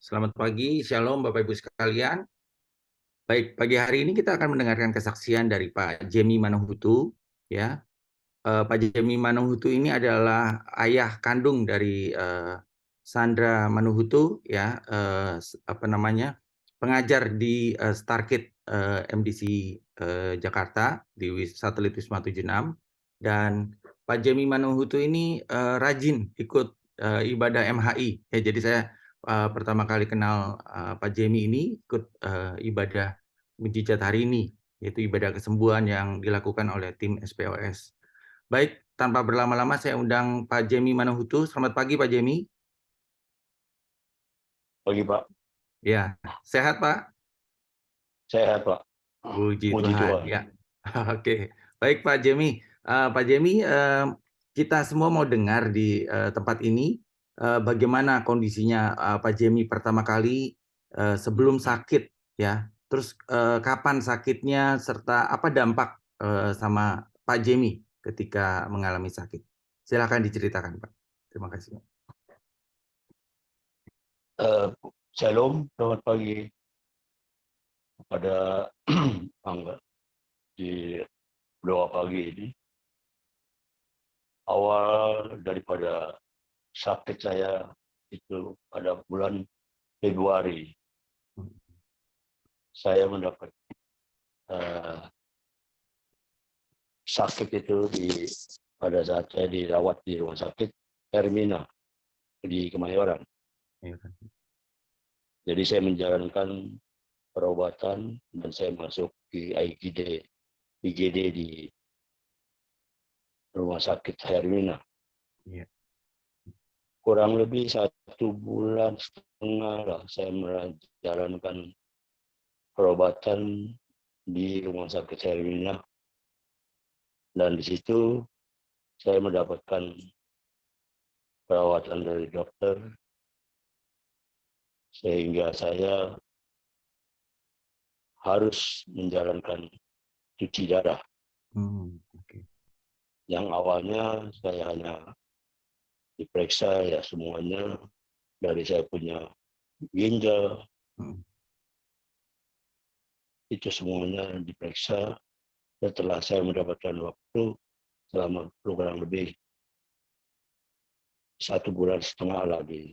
Selamat pagi, Shalom Bapak Ibu sekalian. Baik, pagi hari ini kita akan mendengarkan kesaksian dari Pak Jemi Manohutu. Ya, Pak Jemi Manohutu ini adalah ayah kandung dari Sandra Manohutu, ya, pengajar di Starkit MDC Jakarta di Satelit Wisma 76. Dan Pak Jemi Manohutu ini rajin ikut ibadah MHI. Ya, jadi saya pertama kali kenal Pak Jemi ini ikut ibadah mujizat hari ini, yaitu ibadah kesembuhan yang dilakukan oleh tim SPOS. Baik, tanpa berlama-lama saya undang Pak Jemi Manohutu. Selamat pagi Pak Jemi. Pagi Pak. Ya, sehat Pak? Sehat Pak. Puji Puji Tuhan. Tuhan. Ya, oke. Baik Pak Jemi. Pak Jemi, kita semua mau dengar di tempat ini bagaimana kondisinya Pak Jemi pertama kali sebelum sakit, ya. Terus kapan sakitnya serta apa dampak sama Pak Jemi ketika mengalami sakit. Silakan diceritakan Pak. Terima kasih. Shalom, selamat pagi kepada Angga di doa pagi ini. Awal daripada sakit saya itu pada bulan Februari. Saya mendapat sakit itu pada saat saya dirawat di rumah sakit Hermina di Kemayoran. Jadi saya menjalankan perobatan dan saya masuk di IGD di rumah sakit Hermina. Ya. Kurang lebih 1,5 bulan lah saya menjalankan perobatan di rumah sakit Hermina. Dan di situ saya mendapatkan perawatan dari dokter sehingga saya harus menjalankan cuci darah. Yang awalnya saya hanya diperiksa ya semuanya dari saya punya ginjal, itu semuanya diperiksa. Setelah saya mendapatkan waktu selama kurang lebih 1,5 bulan lagi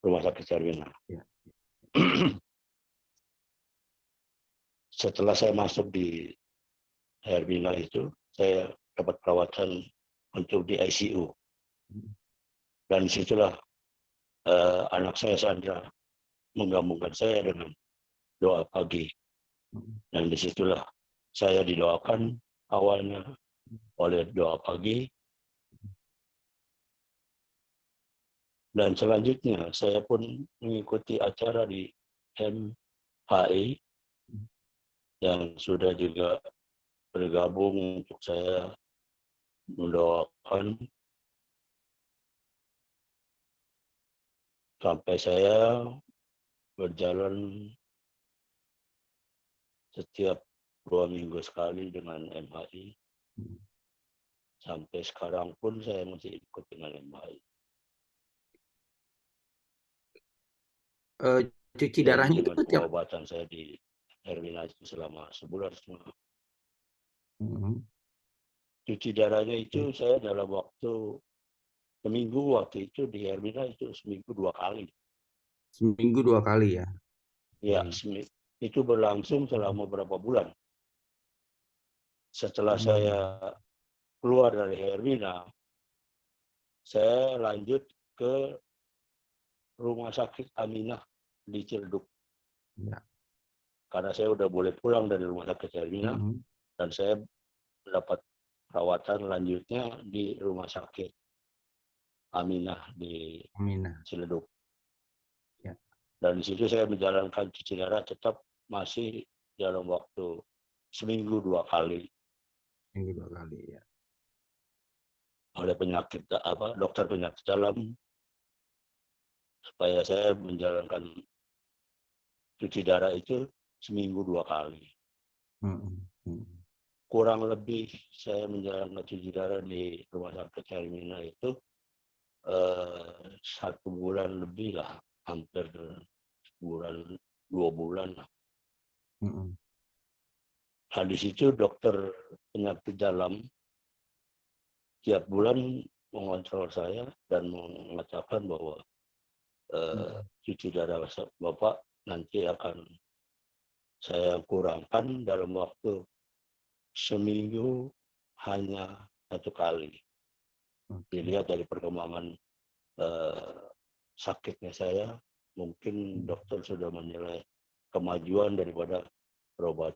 rumah sakit Hermina. Ya. Setelah saya masuk di Hermina itu, saya dapat perawatan untuk di ICU. Dan disitulah anak saya Sandra menggabungkan saya dengan doa pagi. Dan disitulah saya didoakan awalnya oleh doa pagi. Dan selanjutnya saya pun mengikuti acara di MHI yang sudah juga bergabung untuk saya mendoakan sampai saya berjalan setiap 2 minggu sekali dengan MHI. Sampai sekarang pun saya masih ikut dengan MHI. Cuci darahnya itu dengan pengobatan saya di Hermina itu selama 1,5 bulan. Cuci darahnya itu saya dalam waktu seminggu, waktu itu di Hermina itu seminggu 2 kali. Seminggu 2 kali ya? Ya, itu berlangsung selama berapa bulan. Setelah saya keluar dari Hermina, saya lanjut ke rumah sakit Aminah di Ciledug. Ya. Karena saya udah boleh pulang dari rumah sakit Hermina, dan saya dapat perawatan lanjutnya di rumah sakit Aminah di Ciledug. Ya. Dan di situ saya menjalankan cuci darah tetap masih dalam waktu seminggu 2 kali. Seminggu 2 kali ya. Oleh dokter penyakit dalam, supaya saya menjalankan cuci darah itu seminggu 2 kali. Kurang lebih saya menjalankan cuci darah di rumah sakit Hermina itu 1 bulan lebih lah. hampir bulan 2 bulan. Nah, di situ dokter penyakit dalam tiap bulan mengontrol saya dan mengatakan bahwa cuci darah Bapak nanti akan saya kurangkan dalam waktu seminggu hanya 1 kali. Dilihat dari perkembangan sakitnya saya, mungkin dokter sudah menilai kemajuan daripada obat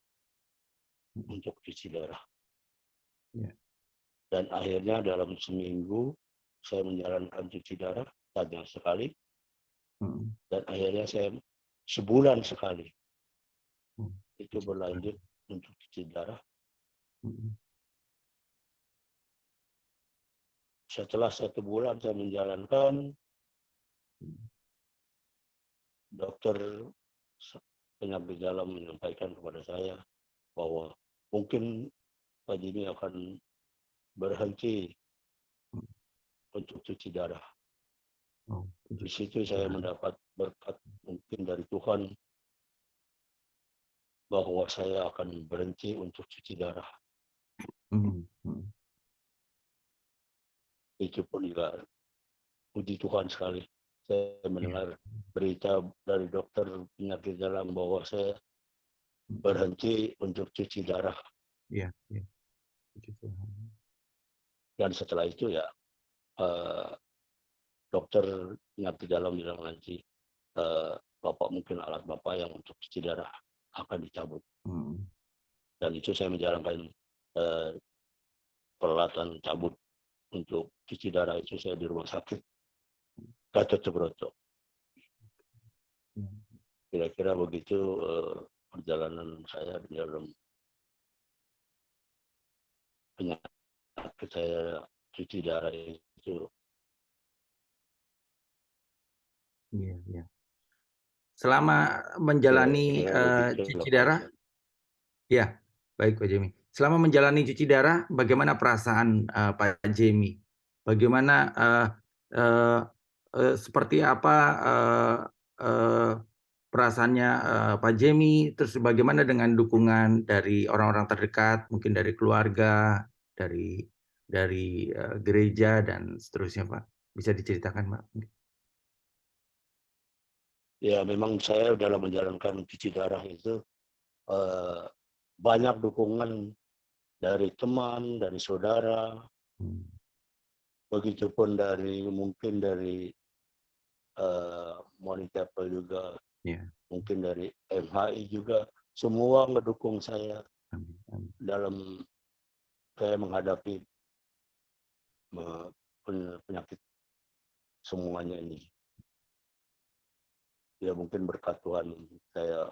untuk cuci darah. Dan akhirnya dalam seminggu saya menjalankan cuci darah hanya sekali, dan akhirnya saya sebulan sekali itu berlanjut untuk cuci darah. Setelah 1 bulan saya menjalankan, dokter penyakit dalam menyampaikan kepada saya bahwa mungkin Pak Jimmy akan berhenti untuk cuci darah. Di situ saya mendapat berkat mungkin dari Tuhan bahwa saya akan berhenti untuk cuci darah. Itu pun juga puji Tuhan sekali. Saya mendengar berita dari dokter penyakit dalam bahwa saya berhenti untuk cuci darah. Dan setelah itu ya dokter penyakit dalam bilang nanti Bapak mungkin alat Bapak yang untuk cuci darah akan dicabut. Dan itu saya menjalankan peralatan cabut untuk cuci darah itu saya di rumah sakit Gatot Subroto. Kira-kira begitu perjalanan saya di dalam penyakit saya cuci darah itu. Selama menjalani cuci darah, ya, baik Pak Jimmy. Selama menjalani cuci darah, bagaimana perasaan Pak Jimmy? Bagaimana seperti apa perasaannya Pak Jimmy? Terus bagaimana dengan dukungan dari orang-orang terdekat, mungkin dari keluarga, dari gereja dan seterusnya, Pak? Bisa diceritakan, Pak? Ya, memang saya dalam menjalankan cuci darah itu banyak dukungan dari teman, dari saudara, begitupun mungkin dari Monitapel juga, mungkin dari MHI juga, semua mendukung saya dalam saya menghadapi penyakit semuanya ini. Ya mungkin berkat Tuhan saya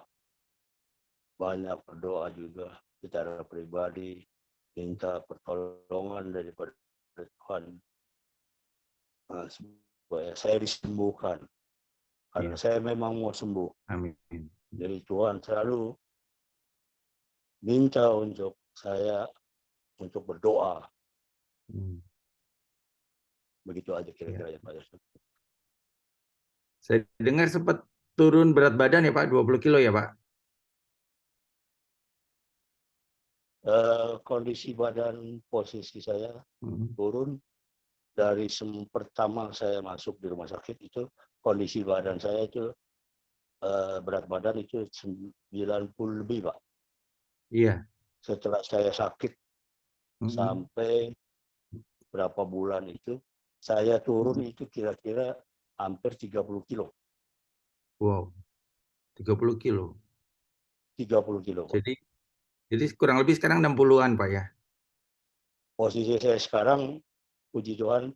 banyak berdoa juga secara pribadi, minta pertolongan daripada Tuhan supaya saya disembuhkan. Karena saya memang mau sembuh. Amin. Jadi Tuhan selalu minta untuk saya untuk berdoa. Begitu aja kira-kira ya Pak Yusuf. Saya dengar sempat turun berat badan ya Pak, 20 kilo ya Pak? Kondisi badan posisi saya turun dari pertama saya masuk di rumah sakit itu kondisi badan saya itu berat badan itu 90 lebih Pak. Iya. Setelah saya sakit sampai berapa bulan itu saya turun itu kira-kira hampir 30 kilo. Wow, 30 kilo. 30 kilo Pak. Jadi kurang lebih sekarang 60-an Pak ya? Posisi saya sekarang puji Tuhan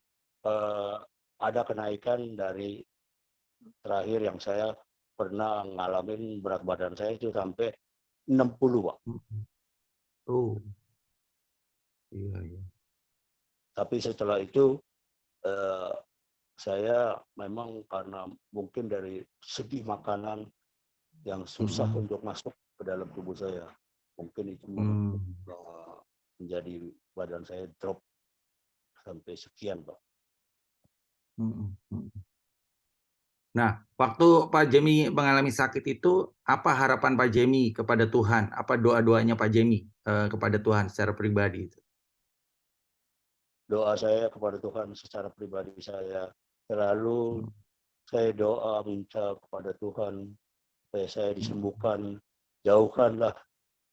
ada kenaikan dari terakhir yang saya pernah ngalamin berat badan saya itu sampai 60 Pak. Oh, iya. Tapi setelah itu saya memang karena mungkin dari segi makanan yang susah untuk masuk ke dalam tubuh saya, mungkin itu menjadi badan saya drop sampai sekian Pak. Nah, waktu Pak Jemi mengalami sakit itu, apa harapan Pak Jemi kepada Tuhan? Apa doa-doanya Pak Jemi kepada Tuhan secara pribadi itu? Doa saya kepada Tuhan secara pribadi saya selalu Hmm, saya doa minta kepada Tuhan supaya saya disembuhkan, jauhkanlah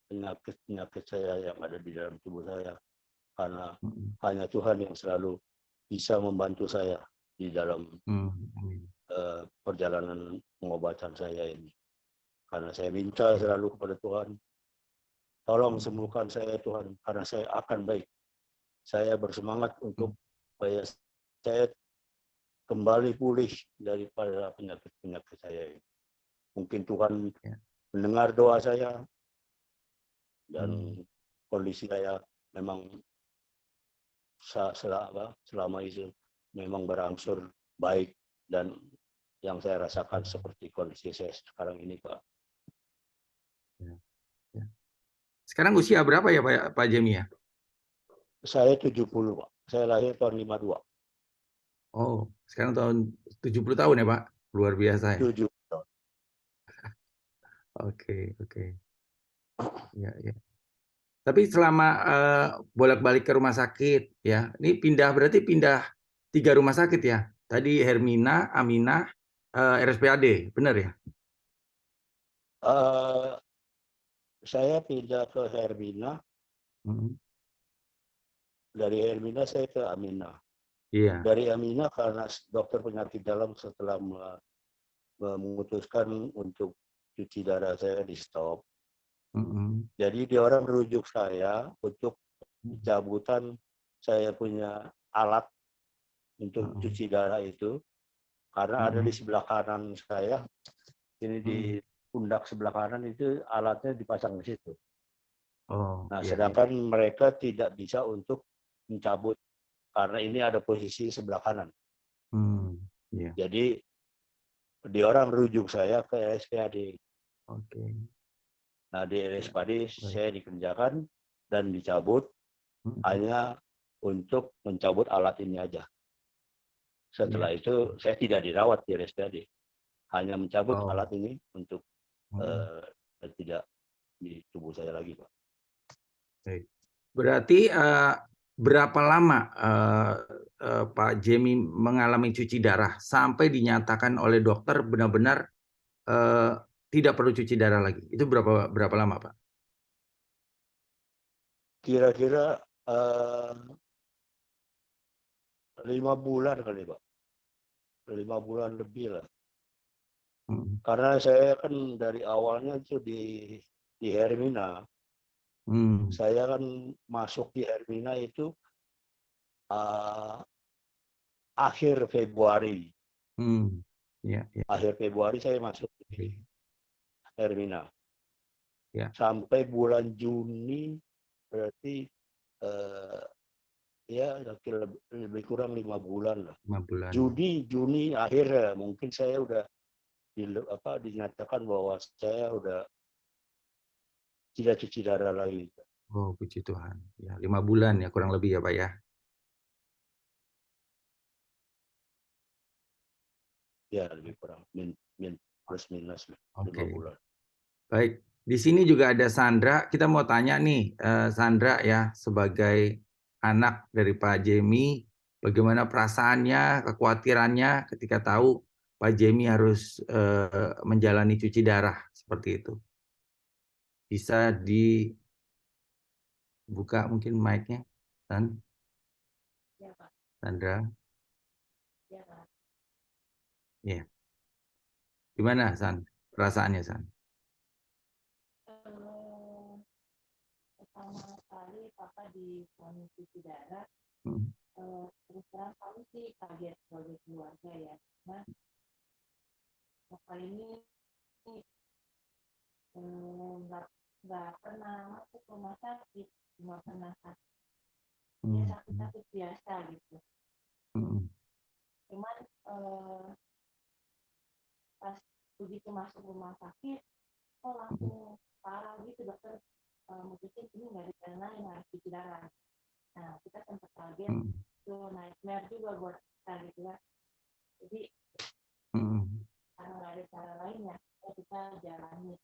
penyakit-penyakit saya yang ada di dalam tubuh saya, karena hmm, hanya Tuhan yang selalu bisa membantu saya di dalam amin. perjalanan pengobatan saya ini. Karena saya minta Ya, selalu kepada Tuhan, tolong sembuhkan saya Tuhan, karena saya akan baik. Saya bersemangat hmm, untuk supaya saya kembali pulih daripada penyakit-penyakit saya ini. Mungkin Tuhan ya, mendengar doa saya dan hmm, kondisi saya memang selama itu memang berangsur baik, dan yang saya rasakan seperti kondisi saya sekarang ini, Pak. ya, ya. Sekarang usia berapa ya Pak Jemi ya? Saya 70, Pak. Saya lahir tahun 52. Oh, sekarang tahun 70 tahun ya Pak? Luar biasa ya. 7 tahun. Oke, oke. Ya, ya. Tapi selama bolak-balik ke rumah sakit ya, ini berarti pindah 3 rumah sakit ya. Tadi Hermina, Aminah, RSPAD, benar ya? Uh, saya pindah ke Hermina, Hmm, dari Hermina saya ke Aminah. iya. Dari Aminah karena dokter penyakit dalam setelah memutuskan untuk cuci darah saya di stop. Hmm, Jadi dia orang merujuk saya untuk pencabutan saya punya alat untuk hmm, cuci darah itu, karena ada di hmm, sebelah kanan saya, ini di hmm. pundak sebelah kanan itu alatnya dipasang di situ. Oh, Nah, iya, iya. sedangkan mereka tidak bisa untuk mencabut karena ini ada posisi sebelah kanan. Hmm, iya. Jadi dia orang merujuk saya ke RSPAD. Oke, Nah, di ya, RSPAD baik. saya dikerjakan dan dicabut Hmm, hanya untuk mencabut alat ini aja. iya. Setelah itu saya tidak dirawat di RSPAD, hanya mencabut Oh, alat ini untuk hmm, eh, tidak di tubuh saya lagi, Pak. baik. Berarti berapa lama Pak Jemi mengalami cuci darah sampai dinyatakan oleh dokter benar-benar eh, tidak perlu cuci darah lagi? Itu berapa lama, Pak? Kira-kira 5 bulan kali, Pak. 5 bulan lebih lah. Hmm, Karena saya kan dari awalnya itu di Hermina. hmm, Saya kan masuk di Hermina itu uh, akhir Februari. hmm, ya, ya, Akhir Februari saya masuk di oke, Hermina. ya, Sampai bulan Juni berarti uh, ya lebih kurang 5 bulan lah. 5 bulan. Juni akhir mungkin saya udah dinyatakan bahwa saya udah tidak cuci darah lagi. Oh, puji Tuhan. Ya, 5 bulan ya kurang lebih ya, Pak ya. Ya lebih kurang plus minus 5 Oke. bulan. Baik, di sini juga ada Sandra. Kita mau tanya nih, Sandra ya, sebagai anak dari Pak Jemi, bagaimana perasaannya, kekhawatirannya ketika tahu Pak Jemi harus menjalani cuci darah seperti itu. Bisa dibuka mungkin mic-nya, Sandra? Ya, gimana San? Perasaannya San? Pertama kali papa divonis cuci darah, Hmm. terus terang kami sih kaget sebagai keluarga ya. Nah, papa ini nggak pernah masuk rumah sakit, cuma pernah dia Hmm. sakit-sakit biasa gitu. Hmm. Cuman pas begitu masuk rumah sakit, kok langsung parah gitu dokter, mutusin ini nggak dikenalin harus cuci darah. Nah, kita sempat kaget, Hmm. itu nightmare juga buat kita gitu ya. Jadi Hmm. ada cara lain ya kita jalani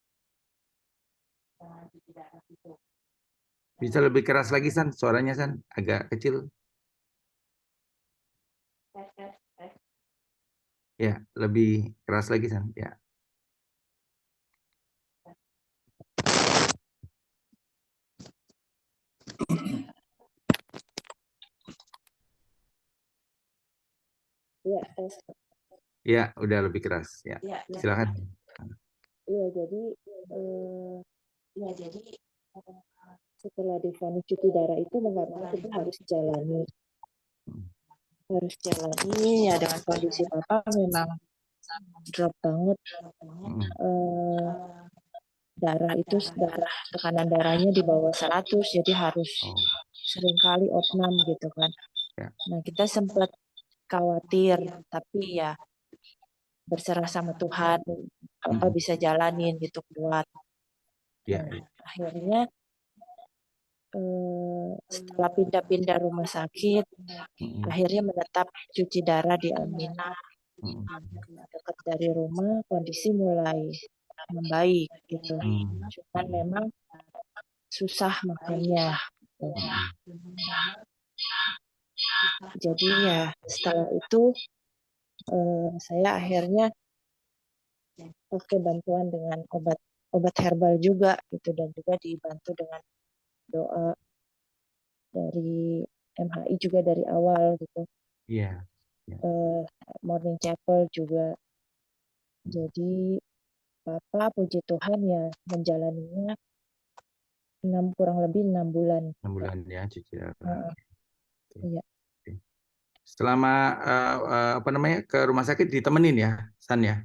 dengan cuci darah itu. Bisa lebih keras lagi, San? Suaranya, San, agak kecil. Tes. Ya, lebih keras lagi, San. Ya. Iya, tes. Ya, udah lebih keras. Ya, Iya, silakan. Iya, jadi setelah divonis cuci darah itu mau nggak mau kita harus jalani ya, dengan kondisi Papa memang drop banget. Darah tekanan darahnya di bawah 100, jadi harus seringkali opnam gitu kan. Ya. Nah, kita sempat khawatir, tapi ya berserah sama Tuhan, Papa bisa jalanin gitu, kuat. Ya. Nah, akhirnya setelah pindah-pindah rumah sakit, akhirnya menetap cuci darah di Almina. Dekat dari rumah, kondisi mulai membaik gitu. Cuman memang susah makannya. Jadi ya setelah itu saya akhirnya pakai bantuan dengan obat herbal juga gitu, dan juga dibantu dengan doa dari MHI juga dari awal gitu. Iya. Morning Chapel juga. Jadi Papa puji Tuhan ya menjalaninya kurang lebih 6 bulan. 6 bulan ya cuci darah. Iya. Selama ke rumah sakit ditemenin ya, San ya?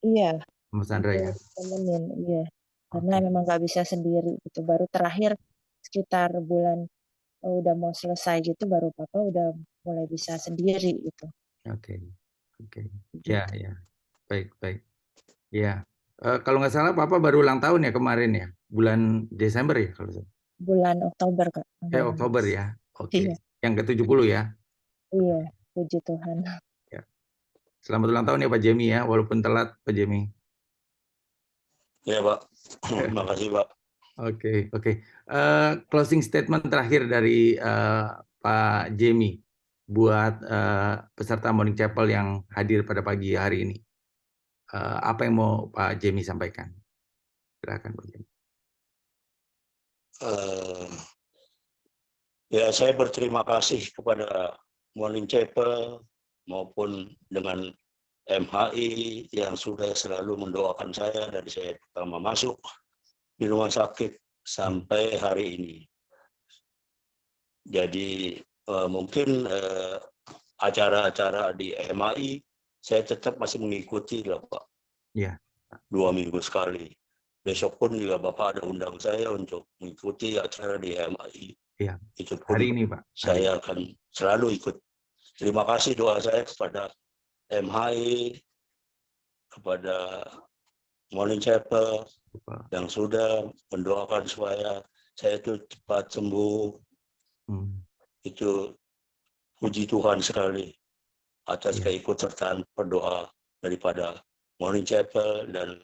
Iya. Mas Sandra ya. Temenin, iya. Karena memang nggak bisa sendiri gitu. Baru terakhir sekitar bulan udah mau selesai gitu, baru Papa udah mulai bisa sendiri gitu. Oke. Ya. Baik. Ya. Kalau nggak salah Papa baru ulang tahun ya kemarin ya, bulan Desember ya kalau salah. Bulan Oktober, Kak. Oktober ya. Oke. Iya. Yang ke-70 ya. Iya, puji Tuhan. Ya. Selamat ulang tahun ya Pak Jemi ya, walaupun telat Pak Jemi. Ya Pak, terima kasih Pak. Oke. Closing statement terakhir dari Pak Jemi buat peserta Morning Chapel yang hadir pada pagi hari ini. Apa yang mau Pak Jemi sampaikan? Silakan Pak Jemi. Ya, saya berterima kasih kepada Morning Chapel maupun dengan MHI yang sudah selalu mendoakan saya dari saya pertama masuk di rumah sakit sampai hari ini. Jadi mungkin acara-acara di MHI saya tetap masih mengikuti lah Pak. Ya. 2 minggu sekali. Besok pun juga Bapak ada undang saya untuk mengikuti acara di MHI. Ya. Itu pun Hari ini Pak. Saya akan selalu ikut. Terima kasih doa saya kepada MHI, kepada Morning Chapel yang sudah mendoakan supaya saya itu cepat sembuh. Itu puji Tuhan sekali atas keikutsertaan berdoa daripada Morning Chapel dan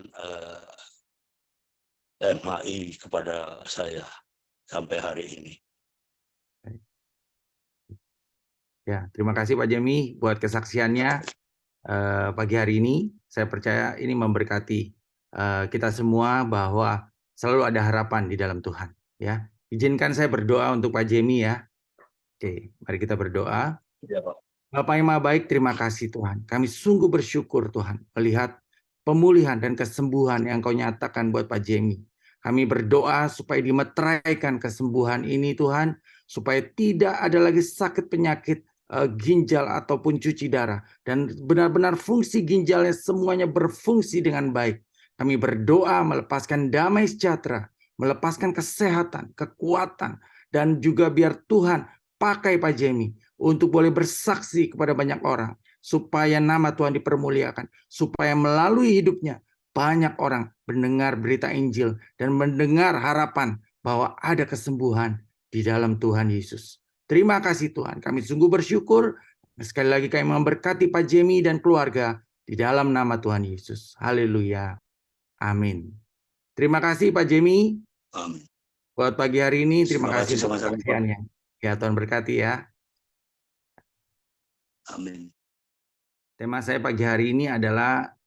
MHI kepada saya sampai hari ini. Ya, terima kasih Pak Jemi buat kesaksiannya pagi hari ini. Saya percaya ini memberkati kita semua bahwa selalu ada harapan di dalam Tuhan. Ya, izinkan saya berdoa untuk Pak Jemi ya. Oke, mari kita berdoa. Ya, Pak. Bapak yang Maha Baik, terima kasih Tuhan. Kami sungguh bersyukur Tuhan melihat pemulihan dan kesembuhan yang Kau nyatakan buat Pak Jemi. Kami berdoa supaya dimeteraikan kesembuhan ini Tuhan, supaya tidak ada lagi sakit penyakit ginjal ataupun cuci darah, dan benar-benar fungsi ginjalnya semuanya berfungsi dengan baik. Kami berdoa melepaskan damai sejahtera, melepaskan kesehatan, kekuatan, dan juga biar Tuhan pakai Pak Jemi untuk boleh bersaksi kepada banyak orang, supaya nama Tuhan dipermuliakan, supaya melalui hidupnya banyak orang mendengar berita Injil dan mendengar harapan bahwa ada kesembuhan di dalam Tuhan Yesus. Terima kasih Tuhan, kami sungguh bersyukur. Sekali lagi kami memberkati Pak Jemi dan keluarga Di dalam nama Tuhan Yesus. Haleluya. Amin. Terima kasih Pak Jemi. Amin. Buat pagi hari ini, terima Terima kasih kasih untuk sama-sama, Pak. perhatiannya. Ya, Tuhan berkati ya. Amin. Tema saya pagi hari ini adalah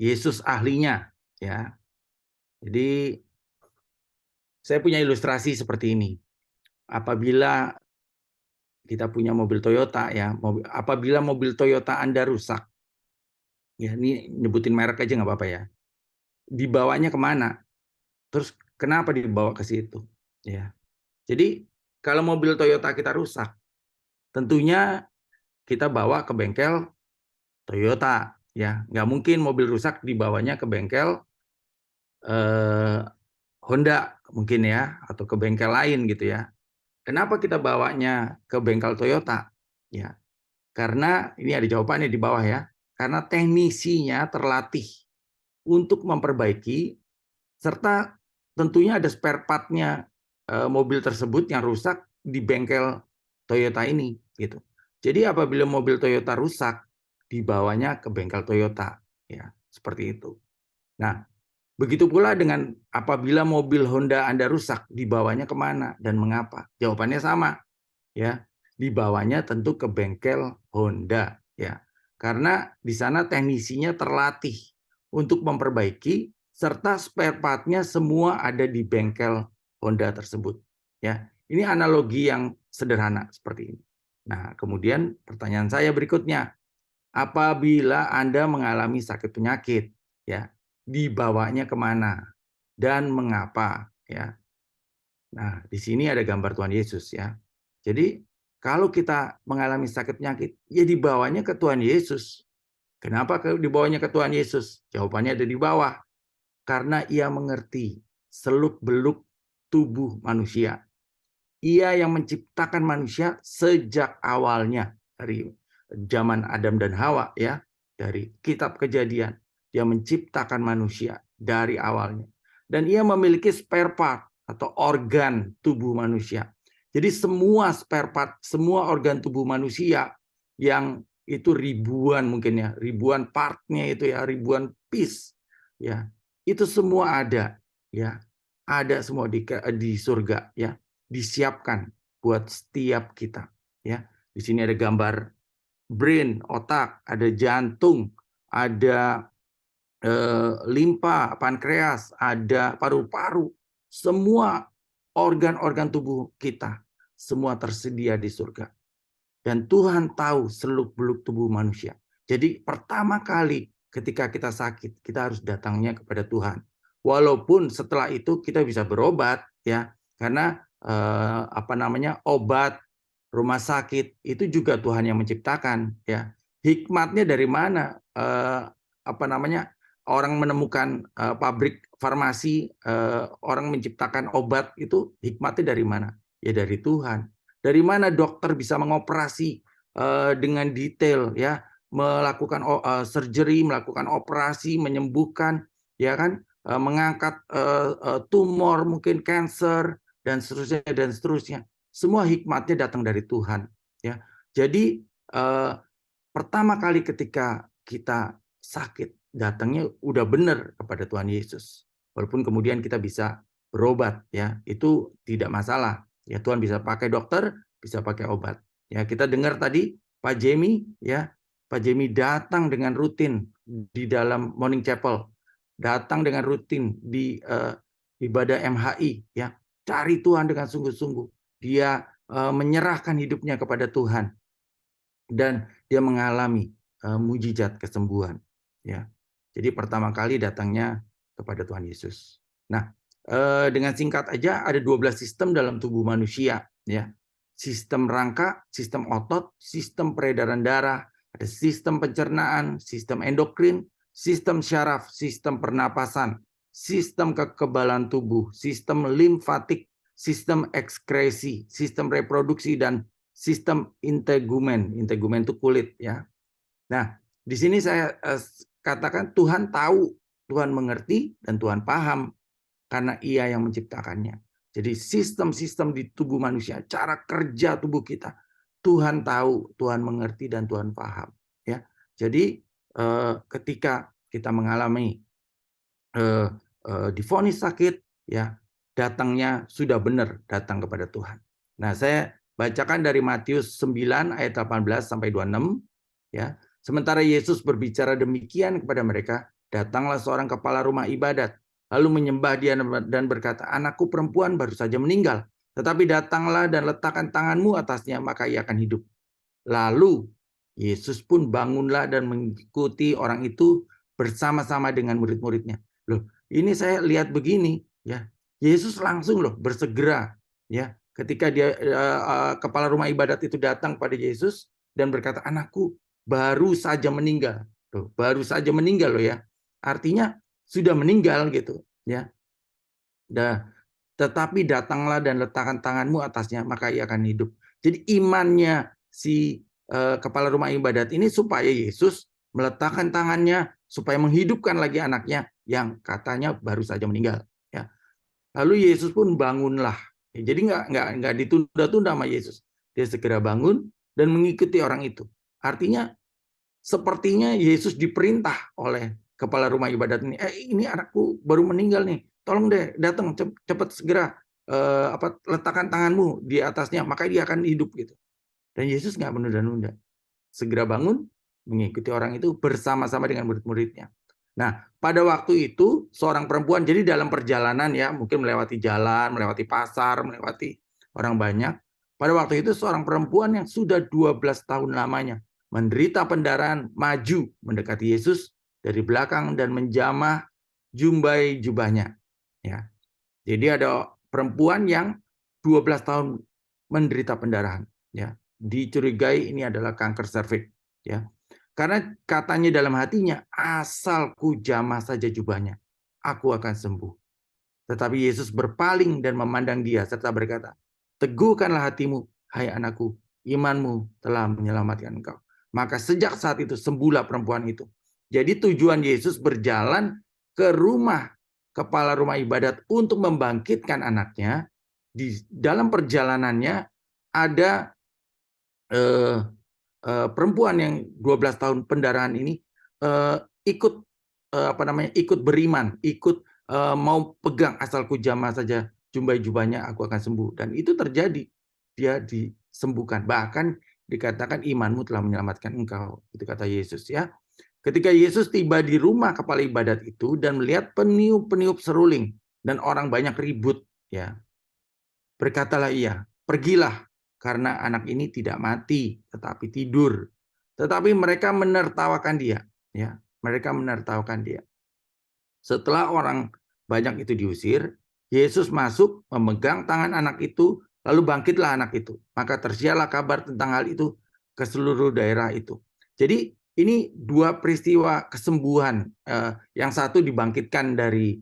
Yesus ahlinya. Ya. Jadi, saya punya ilustrasi seperti ini. Apabila kita punya mobil Toyota, ya, apabila mobil Toyota Anda rusak, ya ini nyebutin merek aja nggak apa-apa ya. Dibawanya kemana? Terus kenapa dibawa ke situ? Ya. Jadi kalau mobil Toyota kita rusak, tentunya kita bawa ke bengkel Toyota, ya. Nggak mungkin mobil rusak dibawanya ke bengkel Honda mungkin ya, atau ke bengkel lain gitu ya. Kenapa kita bawanya ke bengkel Toyota? Ya, karena ini ada jawabannya di bawah ya. Karena teknisinya terlatih untuk memperbaiki, serta tentunya ada spare part-nya mobil tersebut yang rusak di bengkel Toyota ini gitu. Jadi apabila mobil Toyota rusak, dibawanya ke bengkel Toyota ya, seperti itu. Nah, begitu pula dengan apabila mobil Honda Anda rusak, dibawanya kemana dan mengapa? Jawabannya sama ya, dibawanya tentu ke bengkel Honda ya. Karena di sana teknisinya terlatih untuk memperbaiki, serta spare part-nya semua ada di bengkel Honda tersebut ya. Ini analogi yang sederhana seperti ini. Nah, kemudian pertanyaan saya berikutnya, apabila Anda mengalami sakit penyakit ya, dibawanya kemana dan mengapa ya. Nah, di sini ada gambar Tuhan Yesus ya. Jadi kalau kita mengalami sakit penyakit, ya dibawanya ke Tuhan Yesus. Kenapa dibawanya ke Tuhan Yesus? Jawabannya ada di bawah. Karena ia mengerti seluk-beluk tubuh manusia. Ia yang menciptakan manusia sejak awalnya. Dari zaman Adam dan Hawa ya. Dari kitab Kejadian. Dia menciptakan manusia dari awalnya. Dan ia memiliki spare part atau organ tubuh manusia. Jadi semua spare part, semua organ tubuh manusia yang itu ribuan mungkin ya, ribuan partnya itu ya, ribuan piece ya. Itu semua ada ya. Ada semua di surga ya, disiapkan buat setiap kita ya. Di sini ada gambar brain, otak, ada jantung, ada limpa, pankreas, ada paru-paru, semua organ-organ tubuh kita, semua tersedia di surga. Dan Tuhan tahu seluk-beluk tubuh manusia. Jadi pertama kali ketika kita sakit, kita harus datangnya kepada Tuhan. Walaupun setelah itu kita bisa berobat, ya, karena obat rumah sakit itu juga Tuhan yang menciptakan, ya. Hikmatnya dari mana? Orang menemukan pabrik farmasi, orang menciptakan obat itu hikmatnya dari mana? Ya dari Tuhan. Dari mana dokter bisa mengoperasi dengan detail ya, melakukan surgery, melakukan operasi, menyembuhkan ya kan, mengangkat tumor, mungkin kanker dan seterusnya. Semua hikmatnya datang dari Tuhan ya. Jadi pertama kali ketika kita sakit, datangnya udah benar kepada Tuhan Yesus. Walaupun kemudian kita bisa berobat ya, itu tidak masalah. Ya Tuhan bisa pakai dokter, bisa pakai obat. Ya kita dengar tadi Pak Jemi ya, Pak Jemi datang dengan rutin di dalam Morning Chapel, datang dengan rutin di ibadah MHI ya, cari Tuhan dengan sungguh-sungguh. Dia menyerahkan hidupnya kepada Tuhan dan dia mengalami mujizat kesembuhan ya. Jadi pertama kali datangnya kepada Tuhan Yesus. Nah, dengan singkat aja ada 12 sistem dalam tubuh manusia ya. Sistem rangka, sistem otot, sistem peredaran darah, ada sistem pencernaan, sistem endokrin, sistem syaraf, sistem pernapasan, sistem kekebalan tubuh, sistem limfatik, sistem ekskresi, sistem reproduksi, dan sistem integumen. Integumen itu kulit ya. Nah, di sini saya katakan Tuhan tahu, Tuhan mengerti, dan Tuhan paham karena Ia yang menciptakannya. Jadi sistem-sistem di tubuh manusia, cara kerja tubuh kita, Tuhan tahu, Tuhan mengerti, dan Tuhan paham. Ya, jadi ketika kita mengalami divonis sakit, ya datangnya sudah benar datang kepada Tuhan. Nah, saya bacakan dari Matius 9 ayat 18 sampai 26, ya. Sementara Yesus berbicara demikian kepada mereka, datanglah seorang kepala rumah ibadat, lalu menyembah dia dan berkata, "Anakku perempuan baru saja meninggal, tetapi datanglah dan letakkan tanganmu atasnya, maka ia akan hidup." Lalu Yesus pun bangunlah dan mengikuti orang itu bersama-sama dengan murid-muridnya. Loh, ini saya lihat begini, ya. Yesus langsung loh bersegera, ya. Ketika dia kepala rumah ibadat itu datang pada Yesus dan berkata, "Anakku baru saja meninggal." Loh, baru saja meninggal loh ya. Artinya sudah meninggal gitu, ya. Tetapi datanglah dan letakkan tanganmu atasnya, maka ia akan hidup. Jadi imannya si kepala rumah ibadat ini supaya Yesus meletakkan tangannya supaya menghidupkan lagi anaknya yang katanya baru saja meninggal. Ya. Lalu Yesus pun bangunlah. Jadi nggak ditunda-tunda sama Yesus. Dia segera bangun dan mengikuti orang itu. Artinya sepertinya Yesus diperintah oleh kepala rumah ibadat ini. Ini anakku baru meninggal nih. Tolong deh datang cepat segera letakkan tanganmu di atasnya, maka dia akan hidup gitu. Dan Yesus nggak menunda-nunda. Segera bangun, mengikuti orang itu bersama-sama dengan murid-muridnya. Nah, pada waktu itu, seorang perempuan, jadi dalam perjalanan ya, mungkin melewati jalan, melewati pasar, melewati orang banyak. Pada waktu itu, seorang perempuan yang sudah 12 tahun lamanya, menderita pendarahan, maju mendekati Yesus dari belakang dan menjamah jumbai jubahnya. Ya. Jadi ada perempuan yang 12 tahun menderita pendarahan. Ya. Dicurigai ini adalah kanker serviks, ya. Karena katanya dalam hatinya, asal ku jamah saja jubahnya, aku akan sembuh. Tetapi Yesus berpaling dan memandang dia serta berkata, "Teguhkanlah hatimu, hai anakku, imanmu telah menyelamatkan engkau." Maka sejak saat itu sembuhlah perempuan itu. Jadi tujuan Yesus berjalan ke rumah kepala rumah ibadat untuk membangkitkan anaknya. Di dalam perjalanannya ada perempuan yang 12 tahun pendarahan ini ikut ikut beriman, ikut mau pegang asal ku jamah saja jumbai jubahnya aku akan sembuh, dan itu terjadi, dia disembuhkan. Bahkan dikatakan imanmu telah menyelamatkan engkau, itu kata Yesus ya. Ketika Yesus tiba di rumah kepala ibadat itu dan melihat peniup-peniup seruling dan orang banyak ribut, ya, berkatalah ia, "Pergilah, karena anak ini tidak mati, tetapi tidur." Tetapi mereka menertawakan dia, ya. Mereka menertawakan dia. Setelah orang banyak itu diusir, Yesus masuk, memegang tangan anak itu, lalu bangkitlah anak itu. Maka tersiarlah kabar tentang hal itu ke seluruh daerah itu. Jadi ini dua peristiwa kesembuhan. Yang satu dibangkitkan dari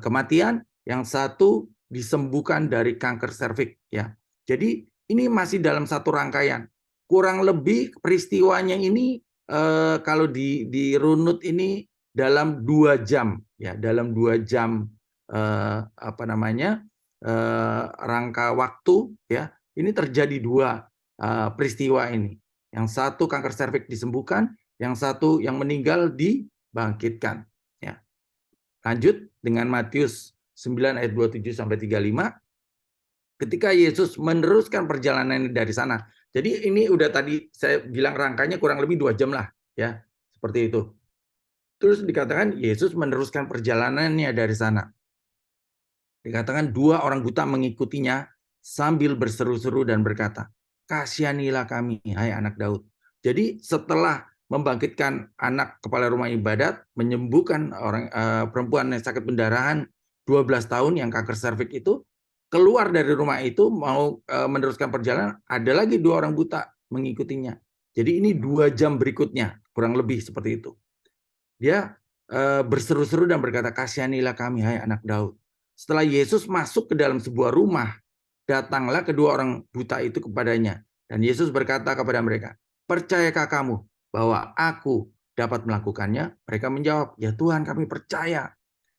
kematian, yang satu disembuhkan dari kanker serviks, ya. Jadi ini masih dalam satu rangkaian. Kurang lebih peristiwanya ini kalau dirunut ini dalam 2 jam, ya, dalam 2 jam rangka waktu, ya. Ini terjadi 2 peristiwa ini. Yang satu kanker serviks disembuhkan, yang satu yang meninggal dibangkitkan, ya. Lanjut dengan Matius 9 ayat 27 sampai 35. Ketika Yesus meneruskan perjalanan dari sana. Jadi ini udah tadi saya bilang rangkanya kurang lebih 2 jam lah, ya. Seperti itu. Terus dikatakan Yesus meneruskan perjalanannya dari sana. Dikatakan 2 orang buta mengikutinya sambil berseru-seru dan berkata, "Kasihanilah kami, hai anak Daud." Jadi setelah membangkitkan anak kepala rumah ibadat, menyembuhkan orang perempuan yang sakit pendarahan 12 tahun yang kanker serviks itu, keluar dari rumah itu mau meneruskan perjalanan, ada lagi 2 orang buta mengikutinya. Jadi ini 2 jam berikutnya, kurang lebih seperti itu. Dia berseru-seru dan berkata, "Kasihanilah kami, hai anak Daud." Setelah Yesus masuk ke dalam sebuah rumah, datanglah kedua orang buta itu kepadanya. Dan Yesus berkata kepada mereka, "Percayakah kamu bahwa aku dapat melakukannya?" Mereka menjawab, "Ya Tuhan, kami percaya."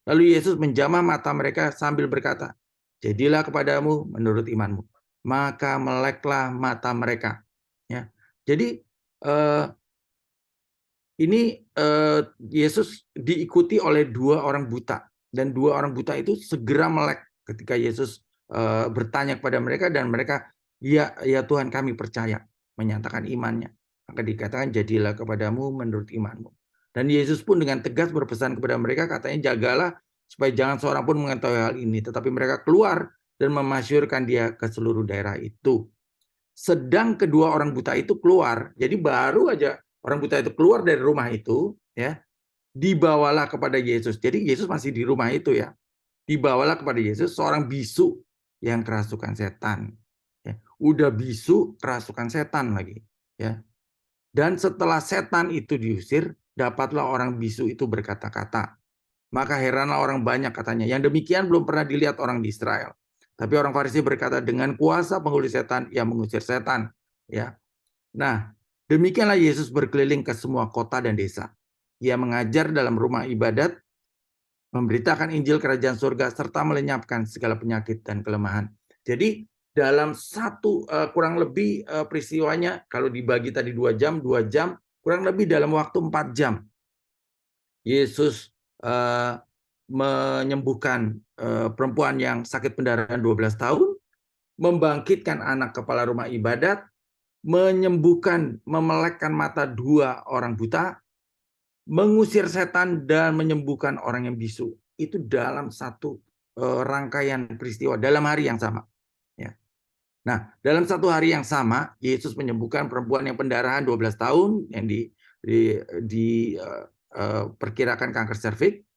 Lalu Yesus menjamah mata mereka sambil berkata, "Jadilah kepadamu menurut imanmu." Maka meleklah mata mereka. Ya. Jadi Ini Yesus diikuti oleh 2 orang buta, dan 2 orang buta itu segera melek ketika Yesus bertanya kepada mereka, dan mereka, "Ya, ya Tuhan, kami percaya," menyatakan imannya. Maka dikatakan, "Jadilah kepadamu menurut imanmu." Dan Yesus pun dengan tegas berpesan kepada mereka, katanya, "Jagalah supaya jangan seorang pun mengetahui hal ini." Tetapi mereka keluar dan memasyhurkan dia ke seluruh daerah itu. Sedang kedua orang buta itu keluar, jadi baru aja orang buta itu keluar dari rumah itu, ya, dibawalah kepada Yesus. Jadi Yesus masih di rumah itu, ya. Dibawalah kepada Yesus seorang bisu yang kerasukan setan. Ya. Udah bisu, kerasukan setan lagi. Ya. Dan setelah setan itu diusir, dapatlah orang bisu itu berkata-kata. Maka heranlah orang banyak, katanya. Yang demikian belum pernah dilihat orang di Israel. Tapi orang Farisi berkata, dengan kuasa penghulu setan, ia mengusir setan. Ya. Nah, demikianlah Yesus berkeliling ke semua kota dan desa. Ia mengajar dalam rumah ibadat, memberitakan Injil Kerajaan Surga, serta melenyapkan segala penyakit dan kelemahan. Jadi dalam kurang lebih peristiwanya, kalau dibagi tadi 2 jam, kurang lebih dalam waktu 4 jam. Yesus menyembuhkan perempuan yang sakit pendarahan 12 tahun, membangkitkan anak kepala rumah ibadat, menyembuhkan, memelekkan mata 2 orang buta, mengusir setan, dan menyembuhkan orang yang bisu. Itu dalam satu rangkaian peristiwa dalam hari yang sama. Ya. Nah, dalam satu hari yang sama, Yesus menyembuhkan perempuan yang pendarahan 12 tahun yang perkirakan kanker serviks,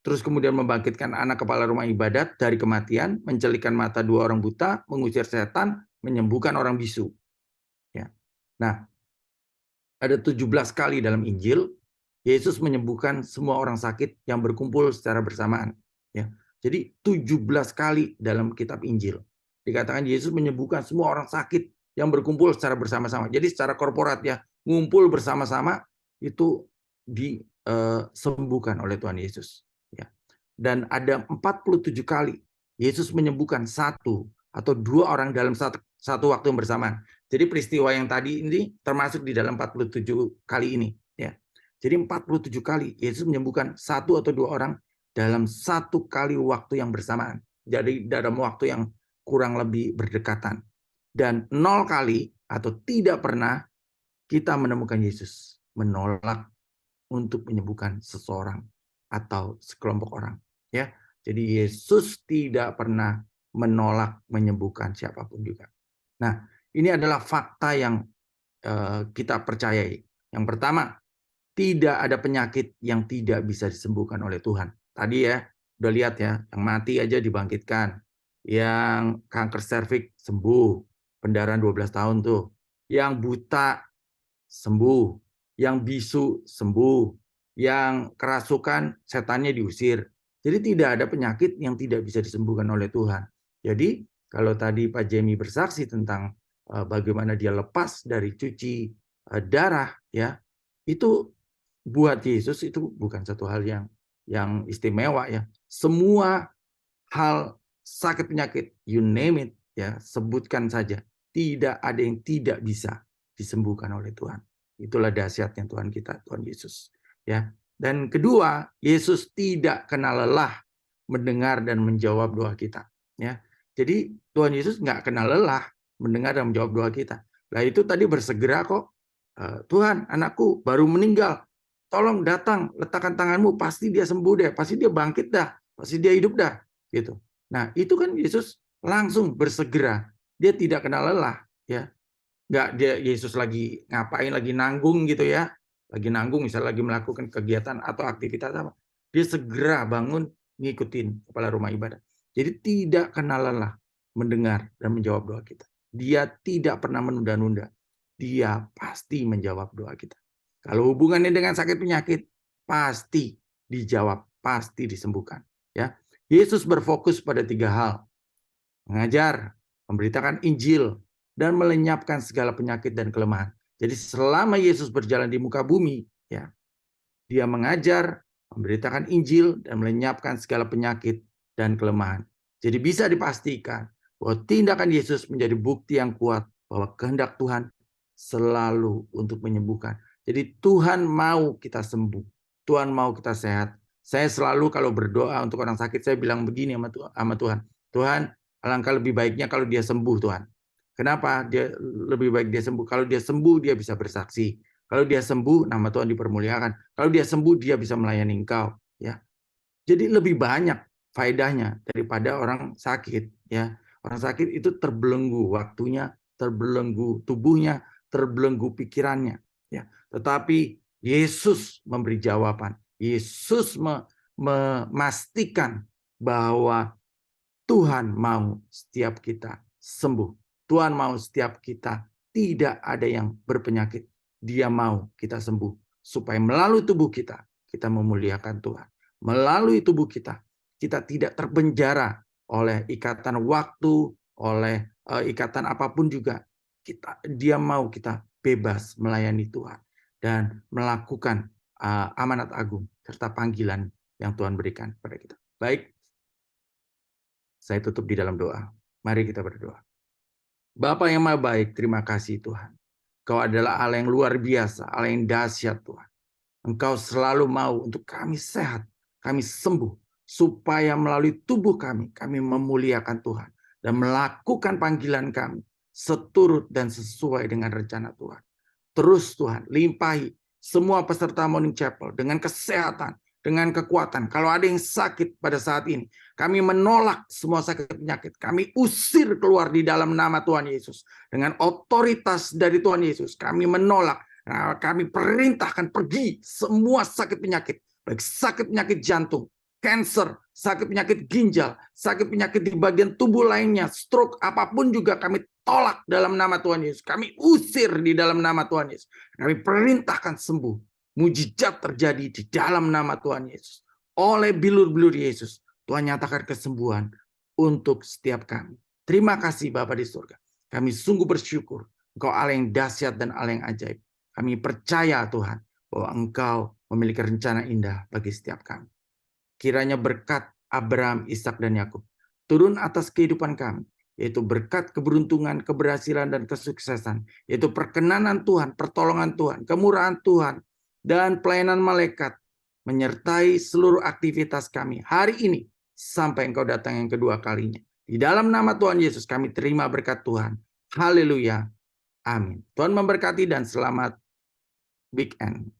terus kemudian membangkitkan anak kepala rumah ibadat dari kematian, mencelikkan mata 2 orang buta, mengusir setan, menyembuhkan orang bisu. Ya. Nah, ada 17 kali dalam Injil Yesus menyembuhkan semua orang sakit yang berkumpul secara bersamaan. Ya. Jadi 17 kali dalam kitab Injil dikatakan Yesus menyembuhkan semua orang sakit yang berkumpul secara bersama-sama. Jadi secara korporat, ya, ngumpul bersama-sama itu disembuhkan oleh Tuhan Yesus. Ya. Dan ada 47 kali Yesus menyembuhkan 1 atau 2 orang dalam satu waktu yang bersamaan. Jadi peristiwa yang tadi ini termasuk di dalam 47 kali ini. Ya. Jadi 47 kali Yesus menyembuhkan 1 atau 2 orang dalam 1 kali waktu yang bersamaan. Jadi dalam waktu yang kurang lebih berdekatan. Dan 0 kali atau tidak pernah kita menemukan Yesus menolak untuk menyembuhkan seseorang atau sekelompok orang. Ya, jadi Yesus tidak pernah menolak menyembuhkan siapapun juga. Nah, ini adalah fakta yang kita percayai. Yang pertama, tidak ada penyakit yang tidak bisa disembuhkan oleh Tuhan. Tadi ya, udah lihat ya, yang mati aja dibangkitkan, yang kanker serviks sembuh, pendarahan 12 tahun tuh, yang buta sembuh, yang bisu sembuh, yang kerasukan setannya diusir. Jadi tidak ada penyakit yang tidak bisa disembuhkan oleh Tuhan. Jadi kalau tadi Pak Jemi bersaksi tentang bagaimana dia lepas dari cuci darah, ya, itu buat Yesus itu bukan satu hal yang istimewa, ya. Semua hal sakit penyakit, you name it, ya, sebutkan saja, tidak ada yang tidak bisa disembuhkan oleh Tuhan. Itulah dahsyatnya Tuhan kita, Tuhan Yesus. Ya. Dan kedua, Yesus tidak kenal lelah mendengar dan menjawab doa kita. Ya. Jadi Tuhan Yesus nggak kenal lelah mendengar dan menjawab doa kita. Nah itu tadi bersegera kok. Tuhan, anakku baru meninggal. Tolong datang, letakkan tanganmu, pasti dia sembuh deh, pasti dia bangkit dah, pasti dia hidup dah. Gitu. Nah itu kan Yesus langsung bersegera. Dia tidak kenal lelah. Ya. Nggak dia Yesus lagi ngapain, lagi nanggung gitu ya, lagi nanggung misalnya lagi melakukan kegiatan atau aktivitas apa, dia segera bangun ngikutin kepala rumah ibadah. Jadi tidak kenal lelah mendengar dan menjawab doa kita. Dia tidak pernah menunda-nunda. Dia pasti menjawab doa kita. Kalau hubungannya dengan sakit penyakit, pasti dijawab, pasti disembuhkan. Ya, Yesus berfokus pada 3 hal: mengajar, memberitakan Injil, dan melenyapkan segala penyakit dan kelemahan. Jadi selama Yesus berjalan di muka bumi, ya, dia mengajar, memberitakan Injil, dan melenyapkan segala penyakit dan kelemahan. Jadi bisa dipastikan bahwa tindakan Yesus menjadi bukti yang kuat bahwa kehendak Tuhan selalu untuk menyembuhkan. Jadi Tuhan mau kita sembuh. Tuhan mau kita sehat. Saya selalu kalau berdoa untuk orang sakit, saya bilang begini sama Tuhan. Tuhan, alangkah lebih baiknya kalau dia sembuh, Tuhan. Kenapa? Dia lebih baik dia sembuh. Kalau dia sembuh, dia bisa bersaksi. Kalau dia sembuh, nama Tuhan dipermuliakan. Kalau dia sembuh, dia bisa melayani Engkau. Ya. Jadi lebih banyak faedahnya daripada orang sakit. Ya. Orang sakit itu terbelenggu waktunya, terbelenggu tubuhnya, terbelenggu pikirannya. Ya. Tetapi Yesus memberi jawaban. Yesus memastikan bahwa Tuhan mau setiap kita sembuh. Tuhan mau setiap kita tidak ada yang berpenyakit. Dia mau kita sembuh. Supaya melalui tubuh kita memuliakan Tuhan. Melalui tubuh kita tidak terpenjara oleh ikatan waktu, oleh ikatan apapun juga. Dia mau kita bebas melayani Tuhan. Dan melakukan amanat agung serta panggilan yang Tuhan berikan kepada kita. Baik. Saya tutup di dalam doa. Mari kita berdoa. Bapa yang Maha Baik, terima kasih Tuhan. Kau adalah Allah yang luar biasa, Allah yang dahsyat Tuhan. Engkau selalu mau untuk kami sehat, kami sembuh, supaya melalui tubuh kami memuliakan Tuhan dan melakukan panggilan kami seturut dan sesuai dengan rencana Tuhan. Terus Tuhan, limpahi semua peserta Morning Chapel dengan kesehatan, dengan kekuatan. Kalau ada yang sakit pada saat ini, kami menolak semua sakit penyakit. Kami usir keluar di dalam nama Tuhan Yesus. Dengan otoritas dari Tuhan Yesus, kami menolak. Kami perintahkan pergi semua sakit penyakit. Baik sakit penyakit jantung, cancer, sakit penyakit ginjal, sakit penyakit di bagian tubuh lainnya, stroke, apapun juga kami tolak dalam nama Tuhan Yesus. Kami usir di dalam nama Tuhan Yesus. Kami perintahkan sembuh. Mujizat terjadi di dalam nama Tuhan Yesus. Oleh bilur-bilur Yesus, Tuhan nyatakan kesembuhan untuk setiap kami. Terima kasih Bapa di surga. Kami sungguh bersyukur. Engkau Allah yang dahsyat dan Allah yang ajaib. Kami percaya Tuhan bahwa Engkau memiliki rencana indah bagi setiap kami. Kiranya berkat Abraham, Ishak, dan Yakub turun atas kehidupan kami, yaitu berkat keberuntungan, keberhasilan, dan kesuksesan, yaitu perkenanan Tuhan, pertolongan Tuhan, kemurahan Tuhan, dan pelayanan malaikat, menyertai seluruh aktivitas kami hari ini, sampai Engkau datang yang kedua kalinya. Di dalam nama Tuhan Yesus kami terima berkat Tuhan. Haleluya. Amin. Tuhan memberkati dan selamat weekend.